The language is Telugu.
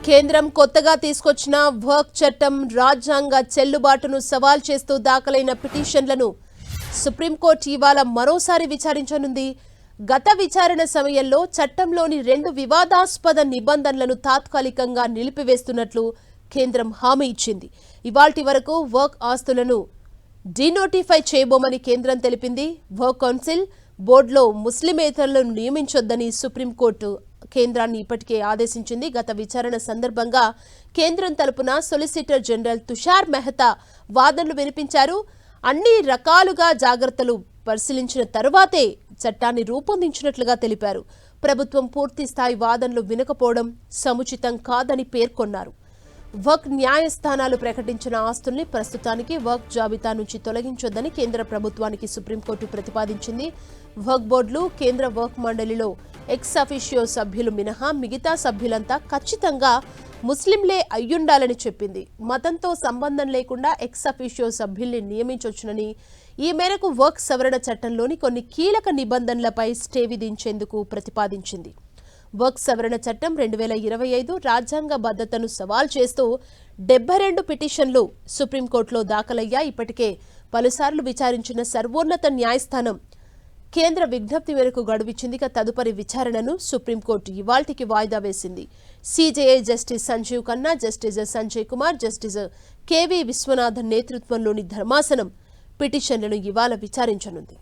కేంద్రం కొత్తగా తీసుకొచ్చిన వర్క్ చట్టం రాజ్యాంగ చెల్లుబాటును సవాల్ చేస్తూ దాఖలైన పిటిషన్లను సుప్రీంకోర్టు ఇవాళ మరోసారి విచారించనుంది. గత విచారణ సమయంలో చట్టంలోని 2 వివాదాస్పద నిబంధనలను తాత్కాలికంగా నిలిపివేస్తున్నట్లు కేంద్రం హామీ ఇచ్చింది. ఇవాల్టి వరకు వర్క్ ఆస్తులను డీనోటిఫై చేయబోమని కేంద్రం తెలిపింది. వర్క్ కౌన్సిల్ బోర్డులో ముస్లిమేతరులను నియమించొద్దని సుప్రీంకోర్టు కేంద్రాన్ని ఇప్పటికే ఆదేశించింది. గత విచారణ సందర్భంగా కేంద్రం తరపున సొలిసిటర్ జనరల్ తుషార్ మెహతా వాదనలు వినిపించారు. అన్ని రకాలుగా జాగ్రత్తలు పరిశీలించిన తరువాతే చట్టాన్ని రూపొందించినట్లుగా తెలిపారు. ప్రభుత్వం పూర్తి స్థాయి వాదనలు వినకపోవడం సముచితం కాదని పేర్కొన్నారు. వర్క్ న్యాయస్థానాలు ప్రకటించిన ఆస్తుల్ని ప్రస్తుతానికి వర్క్ జాబితా నుంచి తొలగించొద్దని కేంద్ర ప్రభుత్వానికి సుప్రీంకోర్టు ప్రతిపాదించింది. వర్క్ బోర్డులు కేంద్ర వర్క్ మండలిలో ఎక్స్ అఫిషియో సభ్యులు మినహా మిగతా సభ్యులంతా ఖచ్చితంగా ముస్లింలే అయ్యుండాలని చెప్పింది. మతంతో సంబంధం లేకుండా ఎక్స్ అఫిషియో సభ్యుల్ని నియమించొచ్చునని, ఈ మేరకు వర్క్ సవరణ చట్టంలోని కొన్ని కీలక నిబంధనలపై స్టే విధించేందుకు ప్రతిపాదించింది. వర్క్ సవరణ చట్టం 2025 రాజ్యాంగ బద్ధతను సవాల్ చేస్తూ 72 పిటిషన్లు సుప్రీంకోర్టులో దాఖలయ్యాయి. ఇప్పటికే పలుసార్లు విచారించిన సర్వోన్నత న్యాయస్థానం కేంద్ర విజ్ఞప్తి మేరకు గడువిచ్చింది. తదుపరి విచారణను సుప్రీంకోర్టు ఇవాల్టికి వాయిదా వేసింది. CJI justice Sanjiv Khanna, justice Sanjay Kumar, justice KV Viswanathan నేతృత్వంలోని ధర్మాసనం పిటిషన్లను ఇవాళ విచారించనుంది.